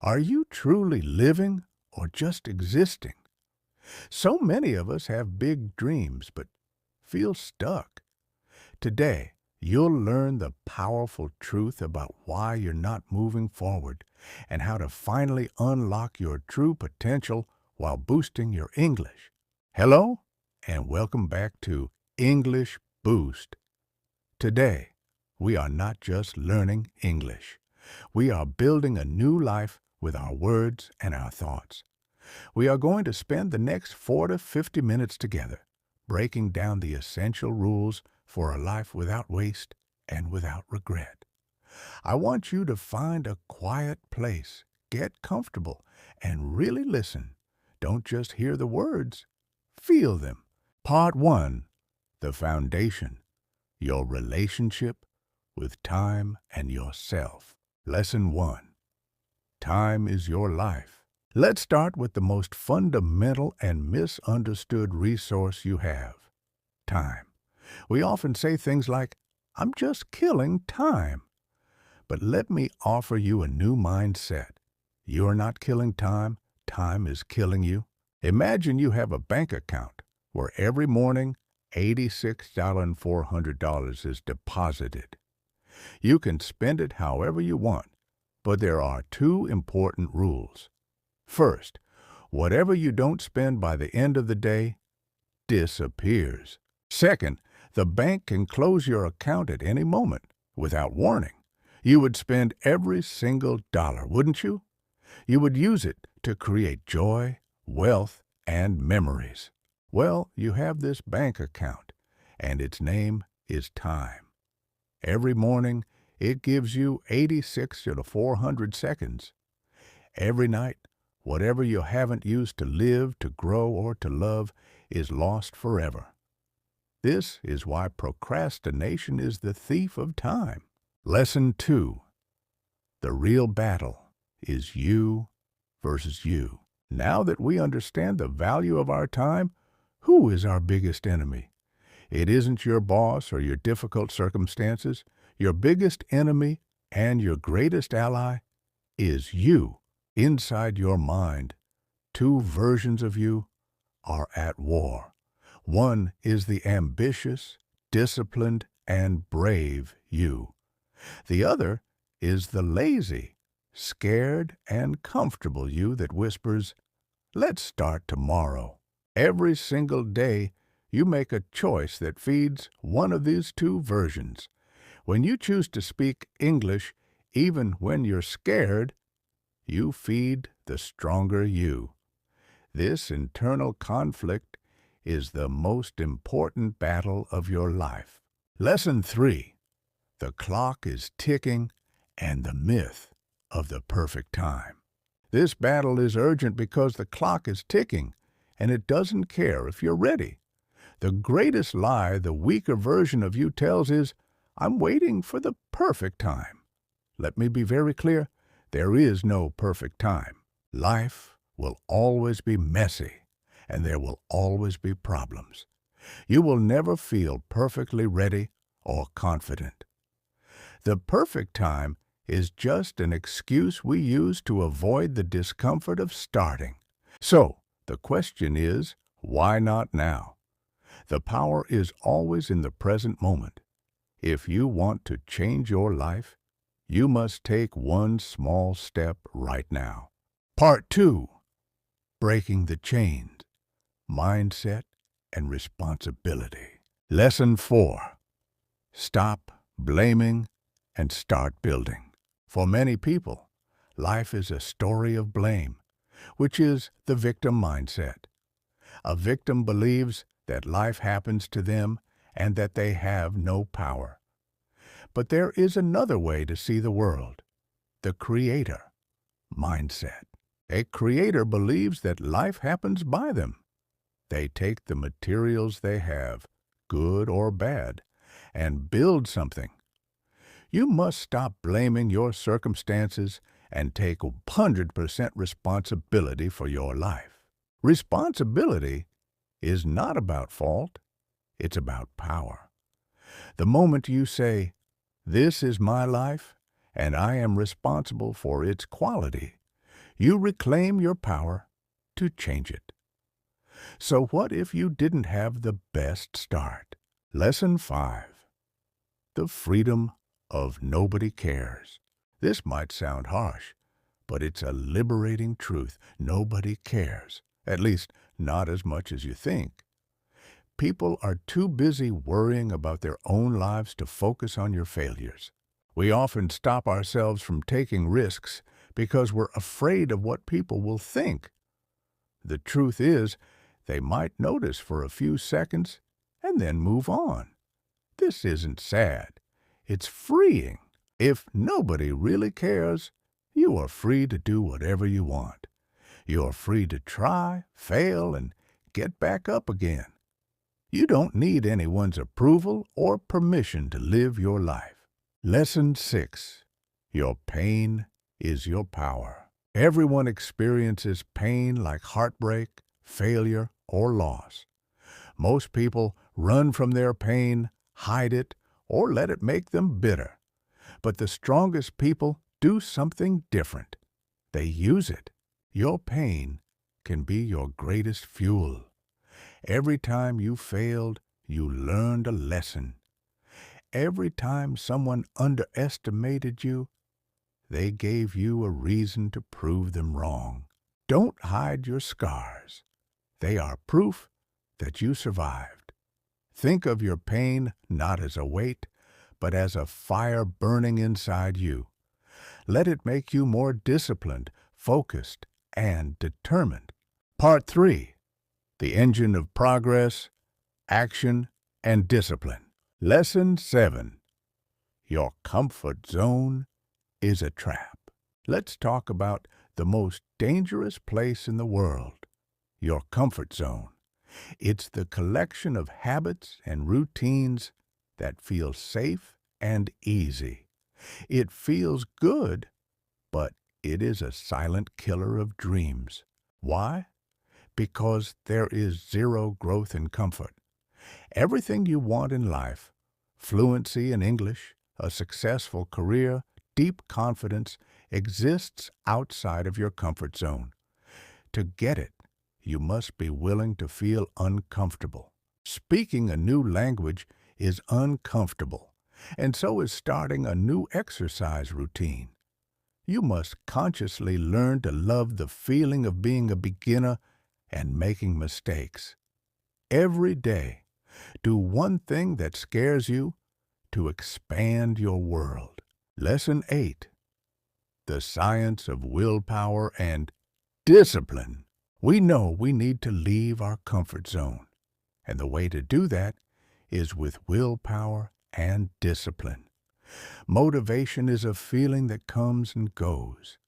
Are you truly living or just existing? So many of us have big dreams but feel stuck. Today, you'll learn the powerful truth about why you're not moving forward and how to finally unlock your true potential while boosting your English. Hello, and welcome back to English Boost. Today, we are not just learning English. We are building a new life with our words and our thoughts. We are going to spend the next 40 to 50 minutes together, breaking down the essential rules for a life without waste and without regret. I want you to find a quiet place, get comfortable, and really listen. Don't just hear the words, feel them. Part 1, the foundation, your relationship with time and yourself. Lesson 1, time is your life. Let's start with the most fundamental and misunderstood resource you have, time. We often say things like, I'm just killing time. But let me offer you a new mindset. You're not killing time, time is killing you. Imagine you have a bank account where every morning $86,400 is deposited. You can spend it however you want, but there are two important rules. First, whatever you don't spend by the end of the day disappears. Second, the bank can close your account at any moment without warning. You would spend every single dollar, wouldn't you? You would use it to create joy, wealth, and memories. Well, you have this bank account, and its name is time. Every morning, it gives you 86 to 400 seconds. Every night, whatever you haven't used to live, to grow, or to love is lost forever. This is why procrastination is the thief of time. Lesson 2, the real battle is you versus you. Now that we understand the value of our time, who is our biggest enemy? It isn't your boss or your difficult circumstances. Your biggest enemy and your greatest ally is you. Inside your mind, two versions of you are at war. One is the ambitious, disciplined, and brave you. The other is the lazy, scared, and comfortable you that whispers, let's start tomorrow. Every single day, you make a choice that feeds one of these two versions. When you choose to speak English, even when you're scared, you feed the stronger you. This internal conflict is the most important battle of your life. Lesson 3, the clock is ticking and the myth of the perfect time. This battle is urgent because the clock is ticking and it doesn't care if you're ready. The greatest lie the weaker version of you tells is, I'm waiting for the perfect time. Let me be very clear, there is no perfect time. Life will always be messy, and there will always be problems. You will never feel perfectly ready or confident. The perfect time is just an excuse we use to avoid the discomfort of starting. So, the question is, why not now? The power is always in the present moment. If you want to change your life, you must take one small step right now. Part 2, breaking the chains, mindset, and responsibility. Lesson 4, stop blaming and start building. For many people, life is a story of blame, which is the victim mindset. A victim believes that life happens to them and that they have no power. But there is another way to see the world, the creator mindset. A creator believes that life happens by them. They take the materials they have, good or bad, and build something. You must stop blaming your circumstances and take 100% responsibility for your life. Responsibility is not about fault, it's about power. The moment you say, this is my life, and I am responsible for its quality, You reclaim your power to change it. So what if you didn't have the best start? Lesson 5. The freedom of nobody cares. This might sound harsh, but it's a liberating truth. Nobody cares, at least not as much as you think. People are too busy worrying about their own lives to focus on your failures. We often stop ourselves from taking risks because we're afraid of what people will think. The truth is, they might notice for a few seconds and then move on. This isn't sad. It's freeing. If nobody really cares, you are free to do whatever you want. You are free to try, fail, and get back up again. You don't need anyone's approval or permission to live your life. Lesson 6. Your pain is your power. Everyone experiences pain like heartbreak, failure, or loss. Most people run from their pain, hide it, or let it make them bitter. But the strongest people do something different. They use it. Your pain can be your greatest fuel. Every time you failed, you learned a lesson. Every time someone underestimated you, they gave you a reason to prove them wrong. Don't hide your scars. They are proof that you survived. Think of your pain not as a weight, but as a fire burning inside you. Let it make you more disciplined, focused, and determined. Part 3. The engine of progress, action, and discipline. Lesson 7. Your comfort zone is a trap. Let's talk about the most dangerous place in the world, your comfort zone. It's the collection of habits and routines that feel safe and easy. It feels good, but it is a silent killer of dreams. Why? Because there is zero growth in comfort. Everything you want in life, fluency in English, a successful career, deep confidence, exists outside of your comfort zone. To get it, you must be willing to feel uncomfortable. Speaking a new language is uncomfortable, and so is starting a new exercise routine. You must consciously learn to love the feeling of being a beginner and making mistakes. Every day, do one thing that scares you to expand your world. Lesson 8. The science of willpower and discipline. We know we need to leave our comfort zone, and the way to do that is with willpower and discipline. Motivation is a feeling that comes and goes.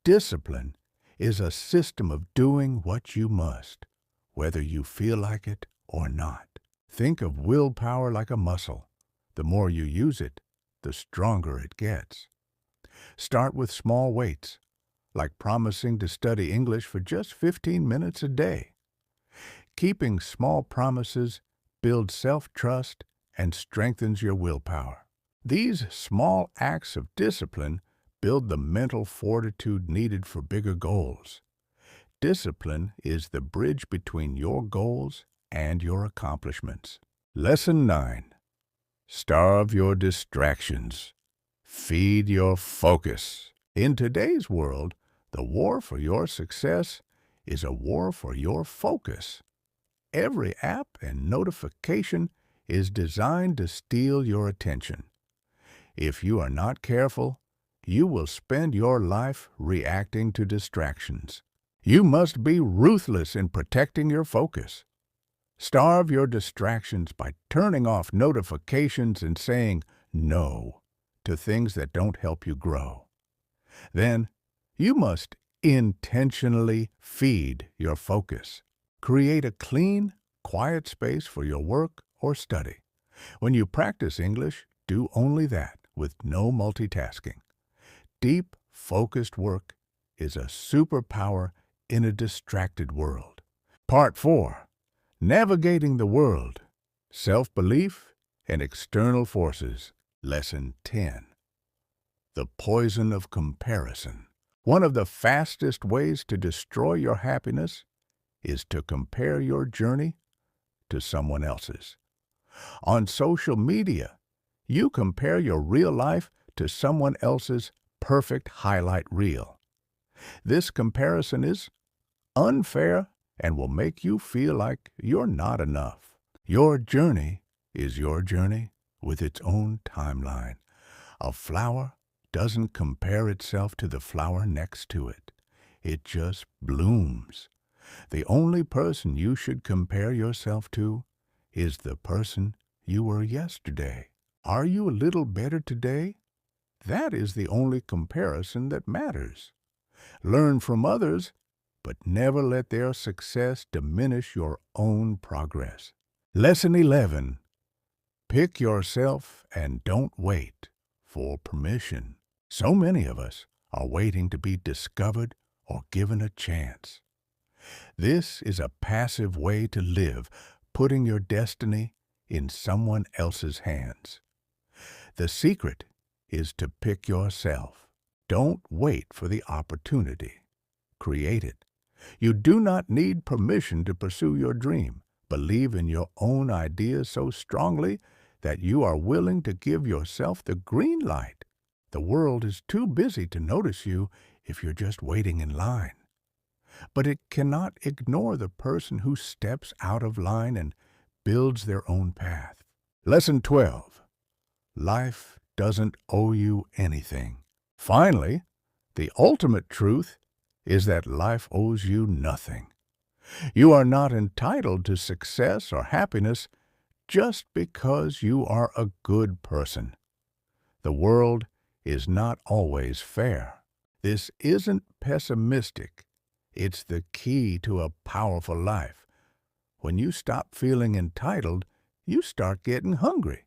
Discipline is a system of doing what you must, whether you feel like it or not. Think of willpower like a muscle. The more you use it, the stronger it gets. Start with small weights, like promising to study English for just 15 minutes a day. Keeping small promises builds self-trust and strengthens your willpower. These small acts of discipline build the mental fortitude needed for bigger goals. Discipline is the bridge between your goals and your accomplishments. Lesson 9. Starve your distractions. Feed your focus. In today's world, the war for your success is a war for your focus. Every app and notification is designed to steal your attention. If you are not careful, you will spend your life reacting to distractions. You must be ruthless in protecting your focus. Starve your distractions by turning off notifications and saying no to things that don't help you grow. Then, you must intentionally feed your focus. Create a clean, quiet space for your work or study. When you practice English, do only that, with no multitasking. Deep, focused work is a superpower in a distracted world. Part 4. Navigating the world. Self-belief and external forces. Lesson 10. The poison of comparison. One of the fastest ways to destroy your happiness is to compare your journey to someone else's. On social media, you compare your real life to someone else's perfect highlight reel. This comparison is unfair and will make you feel like you're not enough. Your journey is your journey with its own timeline. A flower doesn't compare itself to the flower next to it. It just blooms. The only person you should compare yourself to is the person you were yesterday. Are you a little better today? That is the only comparison that matters. Learn from others, but never let their success diminish your own progress. Lesson 11. Pick yourself and don't wait for permission. So many of us are waiting to be discovered or given a chance. This is a passive way to live, putting your destiny in someone else's hands. The secret is to pick yourself. Don't wait for the opportunity. Create it. You do not need permission to pursue your dream. Believe in your own ideas so strongly that you are willing to give yourself the green light. The world is too busy to notice you if you're just waiting in line. But it cannot ignore the person who steps out of line and builds their own path. Lesson 12. Life doesn't owe you anything. Finally, the ultimate truth is that life owes you nothing. You are not entitled to success or happiness just because you are a good person. The world is not always fair. This isn't pessimistic. It's the key to a powerful life. When you stop feeling entitled, you start getting hungry.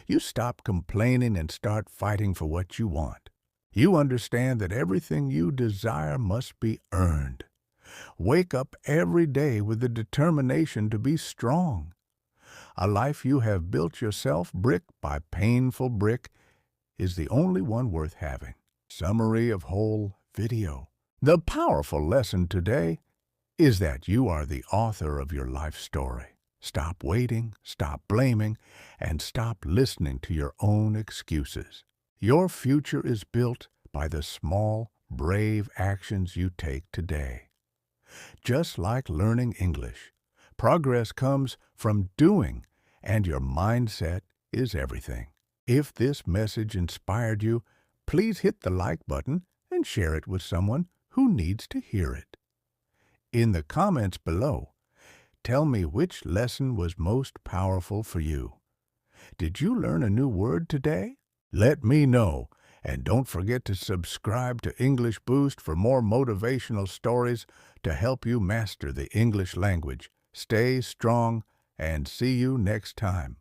You stop complaining and start fighting for what you want. You understand that everything you desire must be earned. Wake up every day with the determination to be strong. A life you have built yourself brick by painful brick is the only one worth having. Summary of whole video. The powerful lesson today is that you are the author of your life story. Stop waiting, stop blaming, and stop listening to your own excuses. Your future is built by the small, brave actions you take today. Just like learning English, progress comes from doing, and your mindset is everything. If this message inspired you, please hit the like button and share it with someone who needs to hear it. In the comments below, tell me which lesson was most powerful for you. Did you learn a new word today? Let me know, and don't forget to subscribe to English Boost for more motivational stories to help you master the English language. Stay strong, and see you next time.